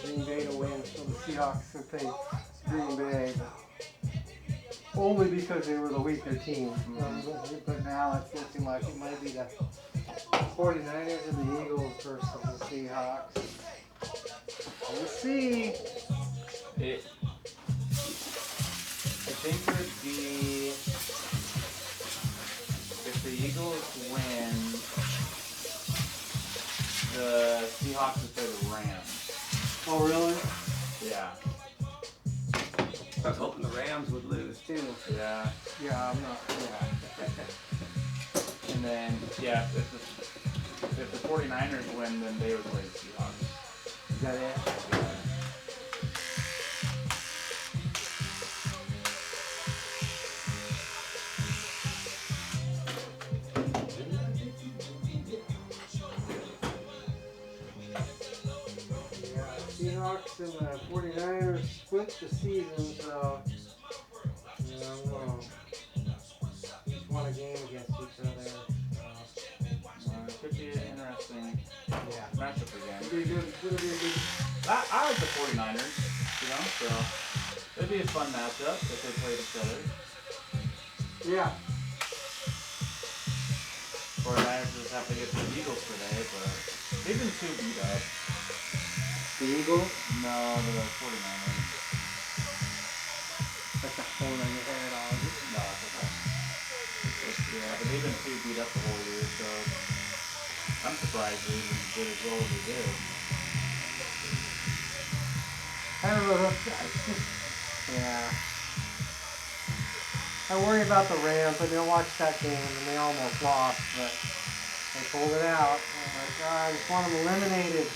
Green Bay to win, so the Seahawks would play Green Bay. Only because they were the weaker team. But now it's looking like it might be the 49ers and the Eagles versus the Seahawks. We'll see. I think it would be, if the Eagles win, the Seahawks would play the Rams. Oh, really? Yeah. I was hoping the Rams would lose too. Yeah. Yeah, I'm not. Yeah. And then, yeah, if the 49ers win, then they would play the Seahawks. Is that it? Yeah. Seahawks and the 49ers split the season, so each won a game against each other. It could be an interesting matchup again. It'll be a good. I like the 49ers, so it'd be a fun matchup if they played each other. Yeah. 49ers just have to get the Eagles today, but they've been too beat up. The Eagles? No, the 49ers. That's a hole on your head, all. No, it's okay. Yeah, but they've been too beat up the whole year, so I'm surprised they even did as well as they did. I don't know. Yeah. I worry about the Rams. I didn't watch that game, and they almost lost, but they pulled it out. Oh my God, I just want them eliminated.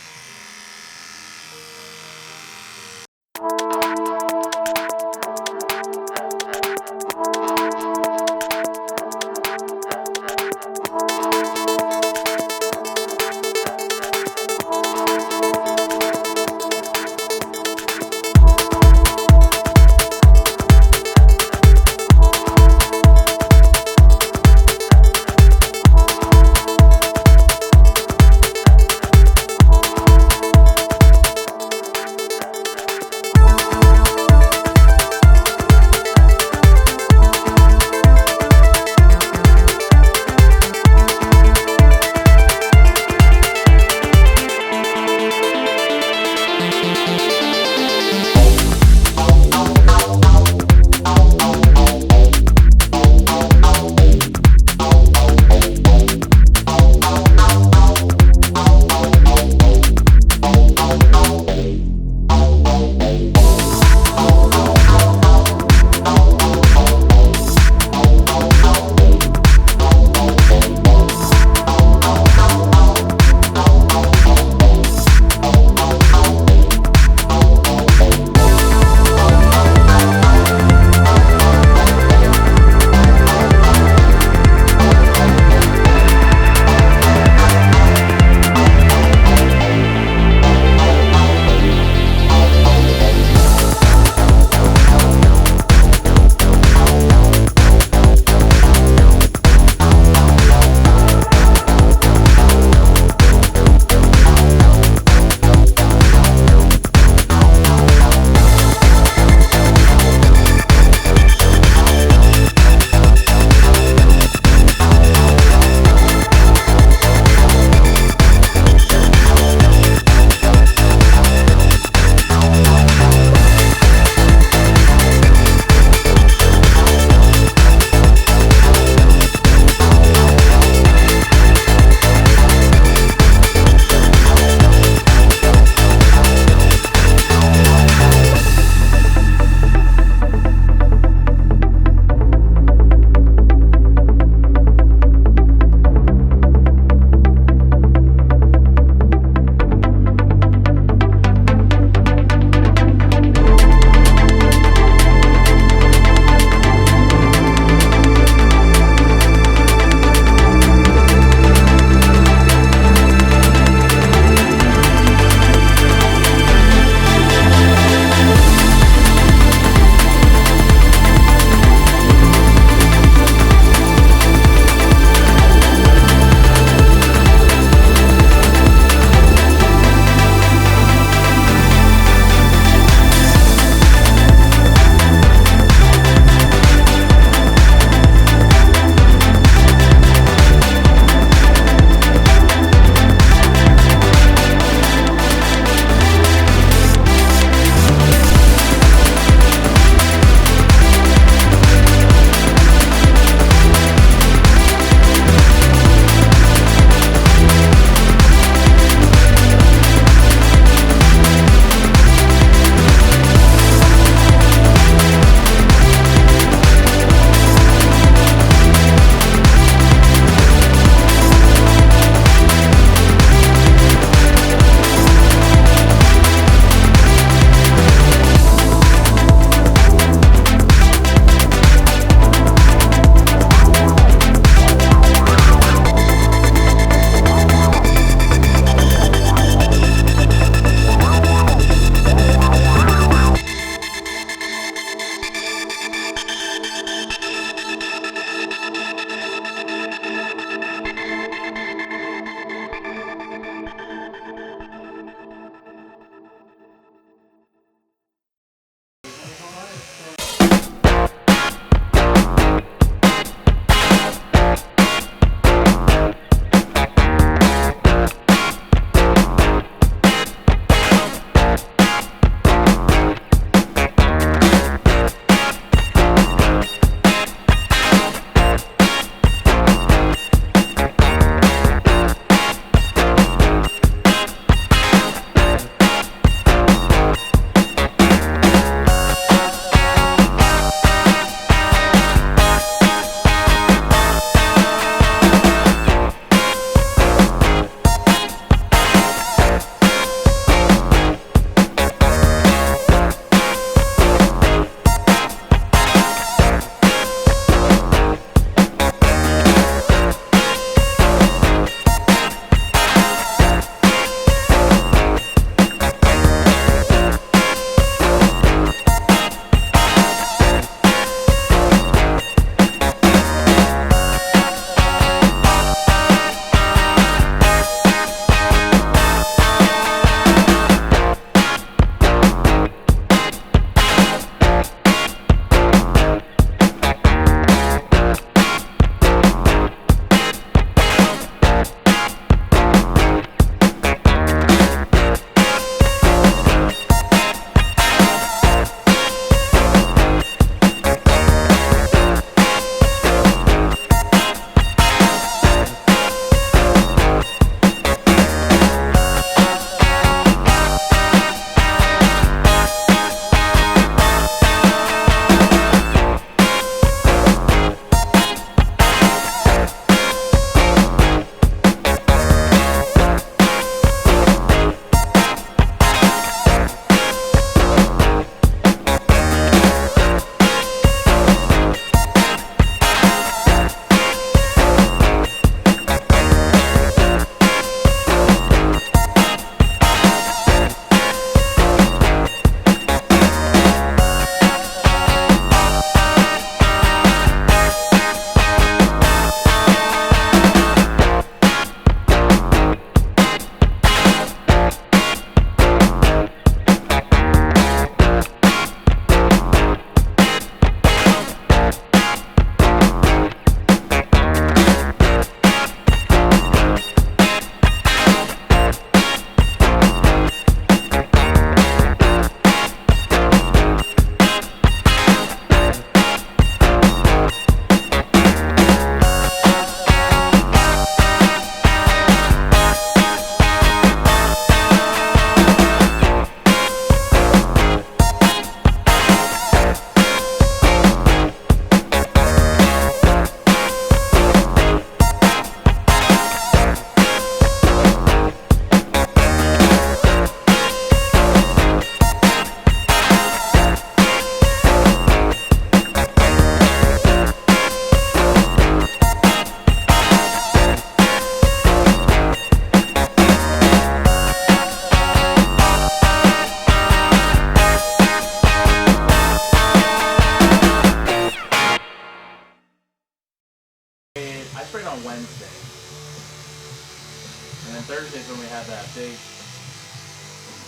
Thursdays when we had that big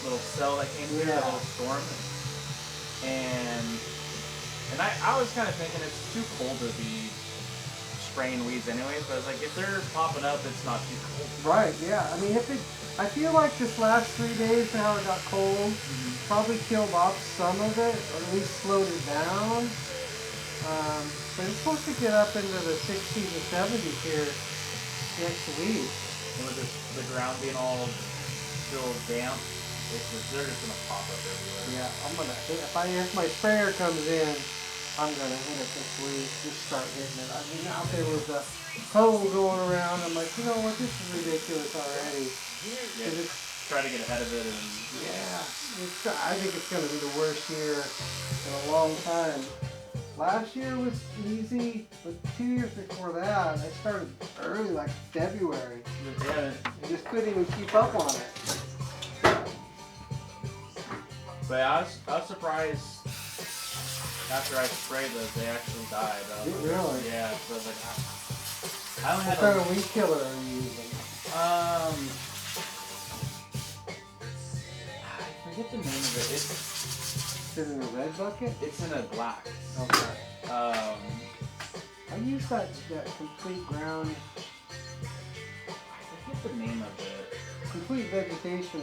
little cell that came through, that little storm. And I was kind of thinking it's too cold to be spraying weeds anyways, but I was like, if they're popping up, it's not too cold. Right, yeah. I mean, I feel like this last 3 days, how it got cold, probably killed off some of it, or at least slowed it down. But it's supposed to get up into the 60s and 70s here next week. And with the ground being all still damp, they're just gonna pop up everywhere. Yeah, I'm gonna hit, if my sprayer comes in, I'm gonna hit it this week. Just start hitting it. I mean, out there was a hole going around. I'm like, you know what? This is ridiculous already. Yeah, try to get ahead of it and. Yeah, I think it's gonna be the worst year in a long time. Last year was easy, but 2 years before that, I started early, like February. Yeah. I just couldn't even keep up on it. But I was surprised after I sprayed those, they actually died. Really? Yeah, so I was like, I only What had kind of weed killer are you using? I forget the name of it. Is it in a red bucket? It's in a black. Okay. I I use that complete ground, forget the name of it. complete vegetation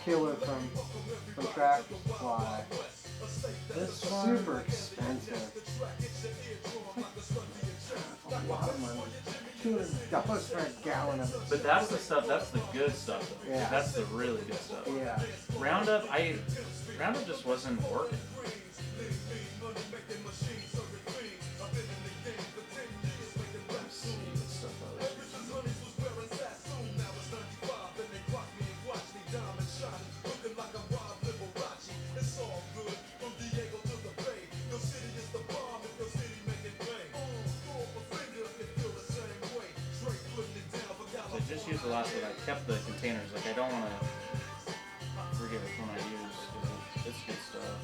killer from Tractor Supply. It's super expensive. That's a lot of money. $200 for a gallon of it. But that's the stuff. That's the good stuff. Yeah. That's the really good stuff. Yeah. Roundup just wasn't working. Let's see what stuff I was using. I just used the last one. I kept the containers. Like I don't want to forget which one I used because it's good stuff.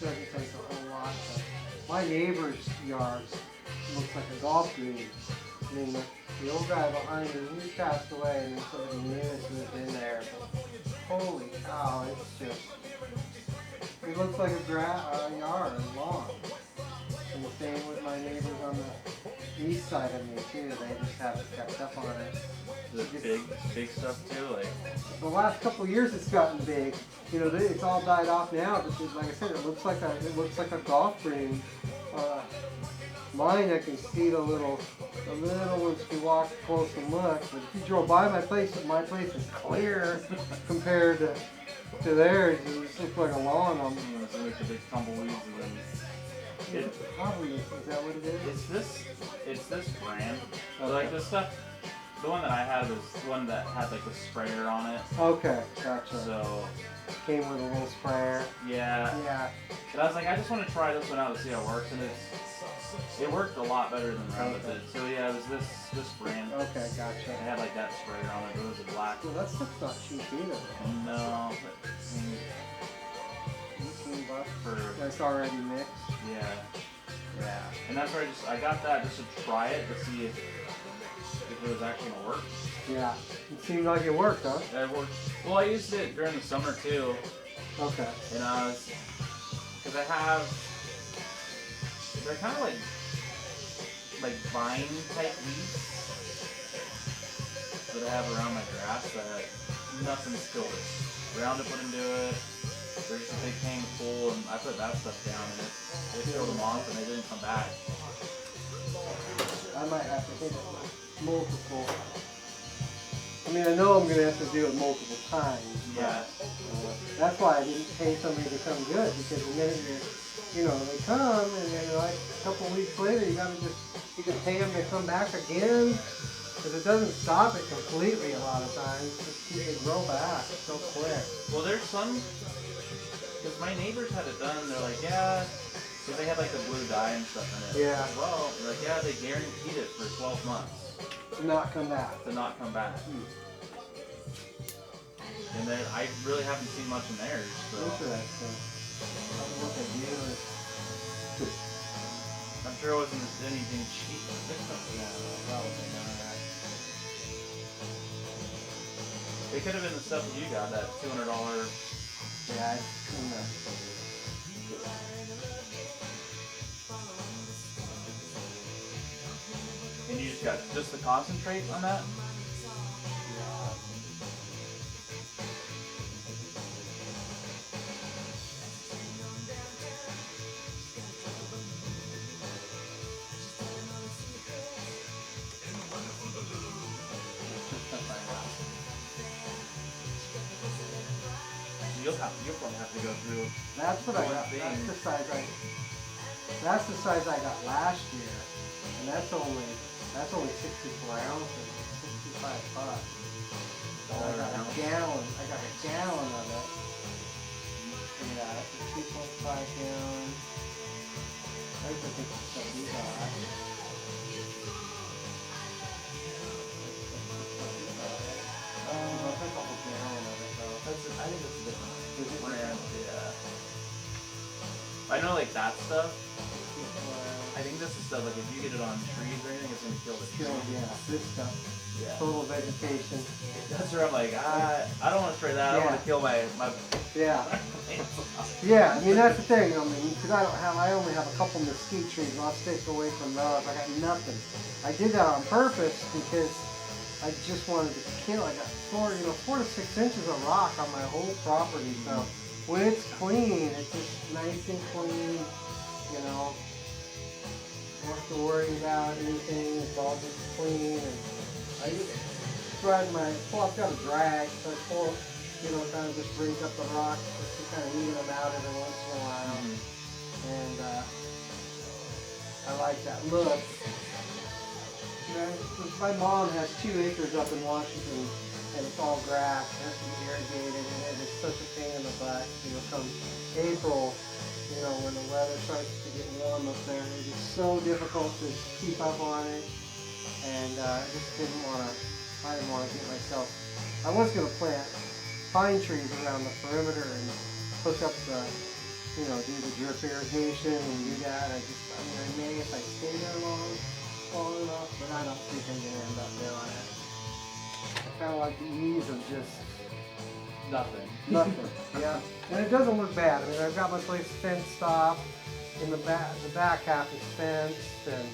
Doesn't take a whole lot. My neighbor's yard looks like a golf green. I mean, the old guy behind me, he passed away, and then somebody new has moved in there. But holy cow, it's just, it looks like a yard, a lawn. And the same with my neighbors on the east side of me too. They just haven't kept up on it. The big stuff too, like. The last couple of years, it's gotten big. You know, it's all died off now. But like I said, it looks like a golf green. Mine, I can see the little ones if you walk close and look. But if you drove by my place is clear compared to theirs. It just looks like a lawn on. It's like the big tumbleweeds and then. It probably is that what it is? It's this brand. Okay. Like this stuff. The one that I had was the one that had like the sprayer on it. Okay, gotcha. So came with a little sprayer. Yeah. Yeah. But I was like, I just want to try this one out to see how it works, and it worked a lot better than Roundup did. So yeah, it was this brand. Okay, gotcha. It had like that sprayer on it. It was a black. Well, that stuff's not cheap either. No, but I mean, $18 for that's already mixed. Yeah. Yeah. And that's where I got that just to try it to see if it was actually gonna work. Yeah. It seemed like it worked, huh? It worked. Well, I used it during the summer too. Okay. And because they're kind of like vine type weeds that I have around my grass that nothing's killed it. Roundup wouldn't do it. There's just a big tank full, and I put that stuff down, and it killed them off, and they didn't come back. I might have to hit it with multiple. I mean, I know I'm going to have to do it multiple times. Yeah. That's why I didn't pay somebody to come good, because the minute you know, they come and then like a couple weeks later you can pay them to come back again. Because it doesn't stop it completely a lot of times. They grow back so quick. Well, there's some, because my neighbors had it done, they're like, yeah, because they had like the blue dye and stuff in it. Yeah. Well, they're like, yeah, they guaranteed it for 12 months. To not come back. To not come back. And then I really haven't seen much in theirs. So. Interesting. I don't know what they do. I'm sure it wasn't anything cheap. Yeah, probably not. It could have been the stuff that you got, that $200. Yeah, it's in the... And you just got just the concentrate on that? You'll probably have to go through. That's what I got. That's the size I got last year, and that's only 64 ounces, $65. So I got a gallon. I got a gallon of it. Yeah, that's a 2.5 gallon. There's I think the stuff we got. That's a whole gallon of it though. I think that's a different brand. Yeah. I know like that stuff. I think this is stuff like if you get it on trees or anything, it's gonna kill the tree. Yeah, this stuff. Yeah. Total vegetation. That's where I'm like, I don't want to spray that. I don't want to kill my. Yeah. Yeah, I mean that's the thing. I mean, because I only have a couple mesquite trees. I'll stick away from those. I got nothing. I did that on purpose because I just wanted to kill. I got 4 to 6 inches of rock on my whole property. So when it's clean, it's just nice and clean. You know, don't have to worry about anything. It's all just clean. And I just drag I've got a drag, so I pull, kind of just brings up the rocks just to kind of even them out every once in a while. And I like that look. My mom has 2 acres up in Washington, and it's all grass. It has to be irrigated, and it is such a pain in the butt. Come April, when the weather starts to get warm up there, it is so difficult to keep up on it. And I didn't want to get myself. I was going to plant pine trees around the perimeter and hook up the, do the drip irrigation and do that. I may if I stay there long enough, but I don't think I'm going to end up doing it. I kind of like the ease of just nothing. Yeah, and it doesn't look bad. I mean, I've got my place fenced off. In the back half is fenced, and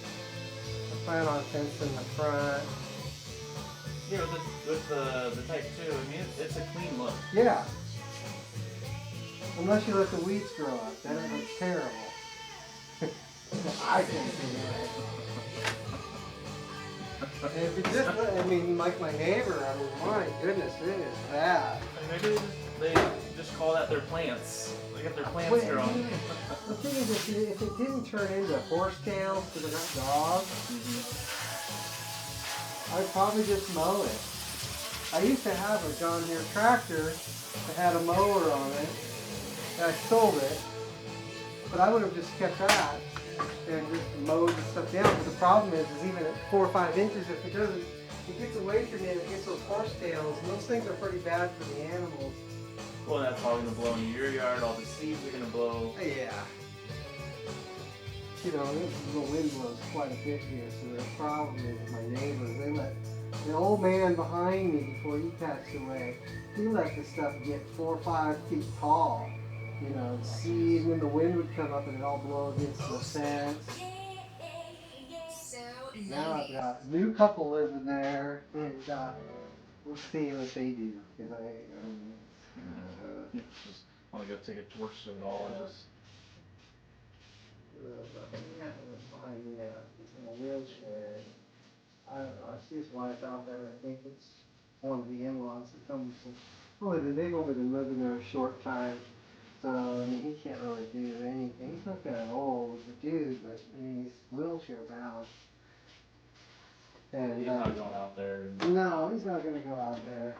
I plan on fencing the front. Yeah, with the Type 2, I mean, it's a clean look. Yeah. Unless you let the weeds grow up, then it looks terrible. I think anyway. And if it's just, like my neighbor, my goodness, it is bad. Maybe they just call that their plants. Like if their plants growing. The thing is, if it didn't turn into horsetails because they're not dogs, I'd probably just mow it. I used to have a John Deere tractor that had a mower on it, and I sold it, but I would have just kept that and just mowed the stuff down. But the problem is even at 4 or 5 inches, if it doesn't, it gets away from it, it gets those horsetails, and those things are pretty bad for the animals. Well, that's all going to blow into your yard. All the seeds are going to blow. Yeah. The wind blows quite a bit here, so the problem is with my neighbors. They let the old man behind me before he passed away. He let the stuff get 4 or 5 feet tall. Seed, when the wind would come up and it all blow against the fence. Now I've got a new couple living there, and we'll see what they do. Cause I want to go take a torch to it all. In a wheelchair. I don't know. I see his wife out there. I think it's one of the in-laws that comes from. They've only been living there a short time. So, I mean, he can't really do anything. He's not that old, the dude, but I mean, he's wheelchair bound. And, He's not going out there. no, he's not gonna go out there.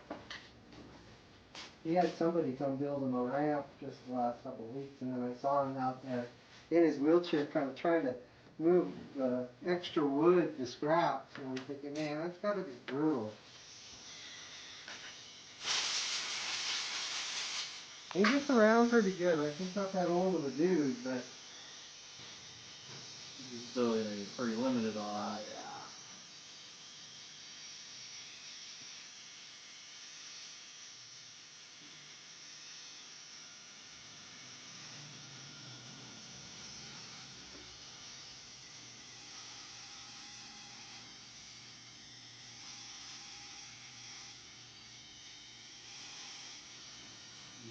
He had somebody come build him a ramp just the last couple of weeks, and then I saw him out there in his wheelchair kind of trying to move the extra wood to scraps. And I'm thinking, man, that's gotta be brutal. He gets around pretty good. Like, he's not that old of a dude, but So he's pretty limited on. yeah.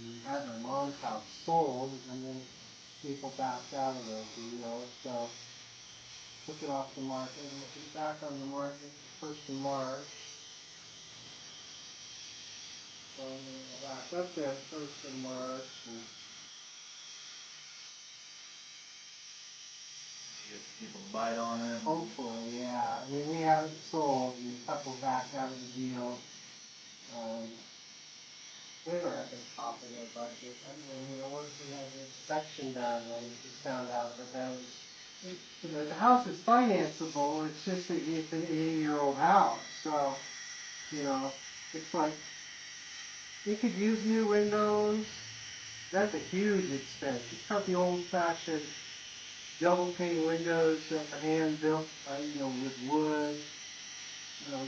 He had my mom's house sold, and then people backed out of the deal, so took it off the market, and it'll be back on the market first of March. So I'm gonna go back up there first of March, and Get people to bite on it. hopefully, yeah. I mean, we have it sold, and a couple backed out of the deal. We were at the top of their budget. I mean, once we had the inspection done, and we found out that the house is financeable. It's just that it's an 80-year-old house, so it's like you could use new windows. That's a huge expense. It's got the old-fashioned double pane windows that are hand built, with wood.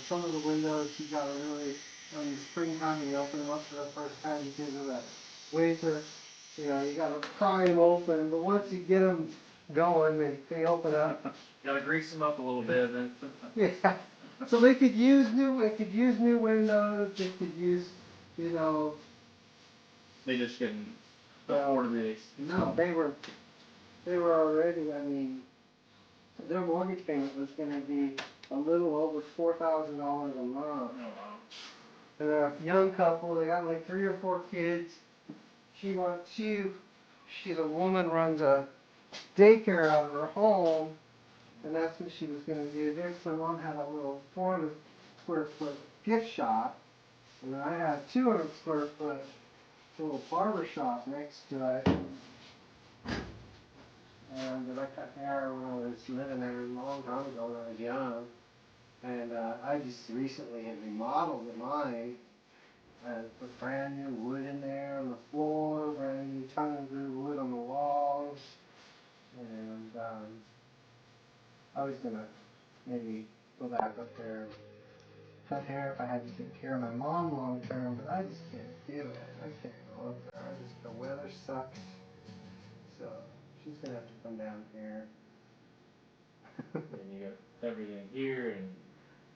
Some of the windows you gotta really, in the springtime you open them up for the first time because of the winter. You gotta pry them open, but once you get them going, they open up. You gotta grease them up a little bit, then. Yeah. So they could use new windows. They could use, They just couldn't afford these. No, they were already. I mean, their mortgage payment was going to be a little over $4,000 a month. Oh, wow. They're a young couple. They got like 3 or 4 kids. She's a woman, runs a daycare out of her home, and that's what she was going to do there. So my mom had a little 400 square foot gift shop, and I had a 200 square foot little barber shop next to it. And I cut hair when I was living there a long time ago when I was young. And I just recently had remodeled mine. I put brand new wood in there on the floor, brand new tongue and groove wood on the walls. And I was going to maybe go back up there and cut hair if I had to take care of my mom long term, but I just can't do it. I can't go up there. The weather sucks. So she's going to have to come down here. And you got everything here, and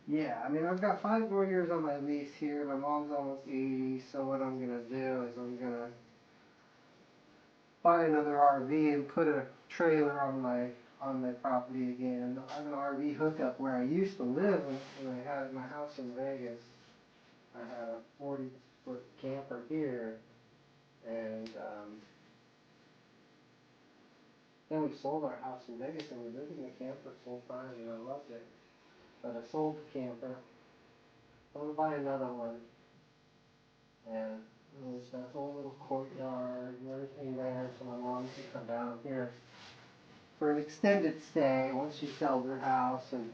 Yeah, I mean, I've got 5 more years on my lease here. My mom's almost 80, so what I'm gonna do is I'm gonna buy another RV and put a trailer on my property again. I have an RV hookup where I used to live when I had my house in Vegas. I had a 40-foot camper here, and then we sold our house in Vegas and we lived in the camper full time, and I loved it. But I sold the camper. I'm gonna buy another one. And there's that whole little courtyard and everything there, so my mom can come down here for an extended stay once she sells her house. And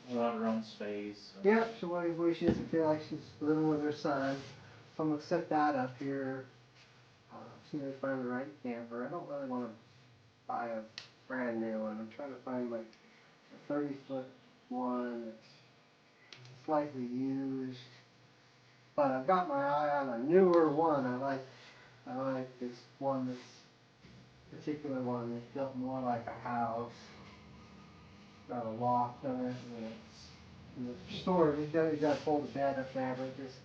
she'll have her own space. yeah, she doesn't feel like she's living with her son. So I'm gonna set that up here. As soon as I find the right camper. I don't really want to buy a brand new one. I'm trying to find like a 30-foot one that's slightly used. But I've got my eye on a newer one. I like this one, this particular one that's built more like a house. Got a loft on it, and it's storage. You got to fold the bed up there, but just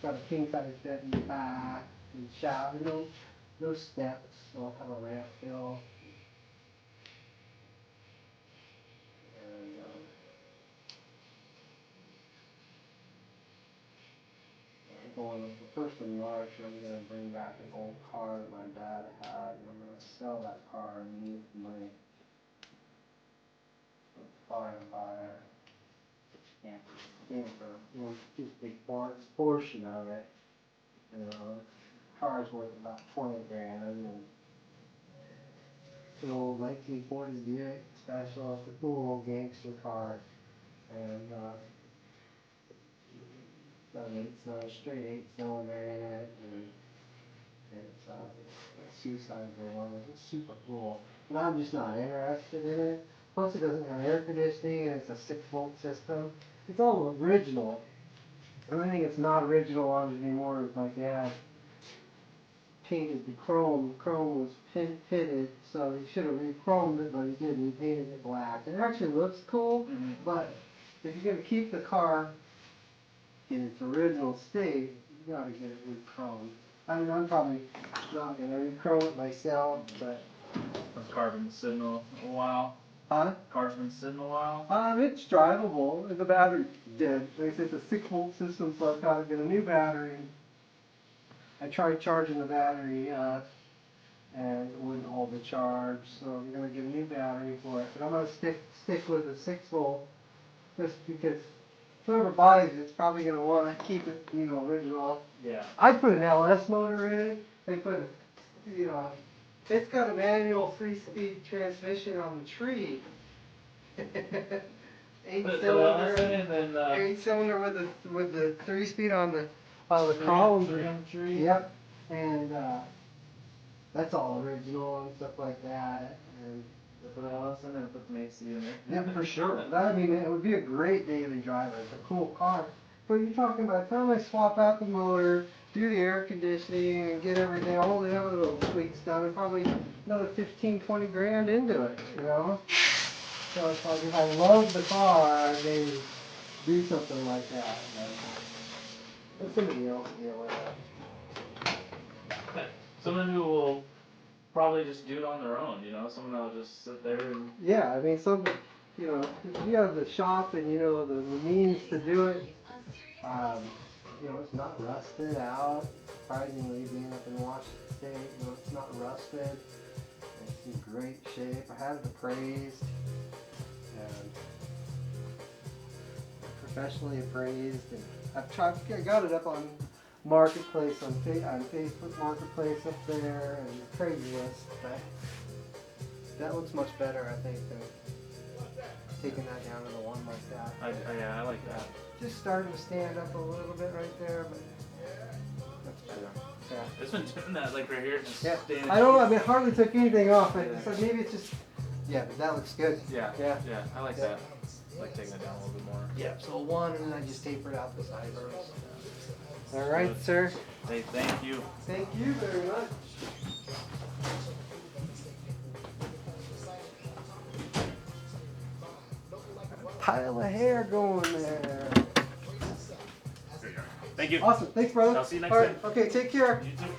got a king size bed in the back, and shower. No steps. Don't have a ramp hill. And going the first of March, I'm gonna bring back an old car that my dad had, and I'm gonna sell that car and use the money to buy a camper. Well, just a big portion of it. You know, the car's worth about 20 grand, and it's an old 1940 Buick Special. It's a cool old gangster car, and it's a straight 8-cylinder in it, and it's a suicide door. It's super cool. But I'm just not interested in it. Plus, it doesn't have air conditioning, and it's a 6-volt system. It's all original. The only thing that's not original on it anymore is my dad painted the chrome. Chrome was pitted, so he should have re-chromed it, but he didn't. He painted it black. It actually looks cool, but if you're going to keep the car in its original state, you gotta get it re-chromed. I mean, I'm probably not gonna re-chrome it myself, but. The car's been sitting a while. Huh? Car's been sitting a while. It's drivable. The battery's dead. Like I said, it's a 6-volt system, so I've got to get a new battery. I tried charging the battery, and it wouldn't hold the charge, so I'm gonna get a new battery for it. But I'm gonna stick with the 6-volt, just because whoever buys it's probably gonna want to keep it, original. Yeah. I put an LS motor in it. They put, it's got a manual 3-speed transmission on the tree. 8-cylinder, and then 8-cylinder with the 3-speed on the column tree. Yep, and that's all original and stuff like that. And Put LS in and put some AC in there. yeah, for sure. It would be a great daily driver. It's a cool car. But you're talking by the time I swap out the motor, do the air conditioning, and get everything, all the other little tweaks done, and probably another 15-20 grand into it, So it's like if I love the car, I'd maybe do something like that. Let somebody else deal with it. Someone who will probably just do it on their own, someone that'll just sit there and. Yeah, I mean, if you have the shop and the means to do it, it's not rusted out. Surprisingly, being up in Washington State, it's not rusted. It's in great shape. I had it appraised, and professionally appraised, and I got it up on Marketplace on Facebook Marketplace up there and Craigslist. That looks much better, I think, than taking that down to the one like that. Yeah, I like that. Just starting to stand up a little bit right there, but that's better. Yeah. It's been doing that, like right here, just standing. I don't know. I mean, hardly took anything off it, so maybe it's just. Yeah, but that looks good. Yeah. I like that. I like taking it down a little bit more. Yeah. So one, and then I just tapered out the sideburns. All right, sir. Hey, thank you. Thank you very much. Pile of hair going there. Thank you. Awesome. Thanks, brother. I'll see you next All right. time. Okay, take care. You too.